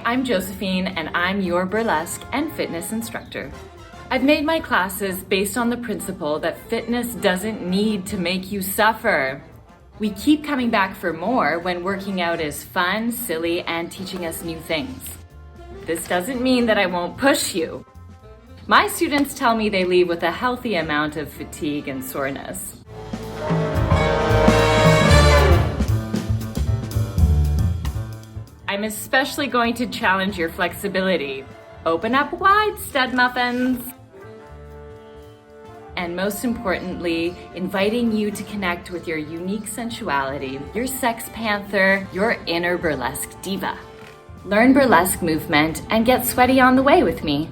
I'm Josephine and I'm your burlesque and fitness instructor. I've made my classes based on the principle that fitness doesn't need to make you suffer. We keep coming back for more when working out is fun, silly, and teaching us new things. This doesn't mean that I won't push you. My students tell me they leave with a healthy amount of fatigue and soreness. I'm especially going to challenge your flexibility. Open up wide, stud muffins. And most importantly, inviting you to connect with your unique sensuality, your sex panther, your inner burlesque diva. Learn burlesque movement and get sweaty on the way with me.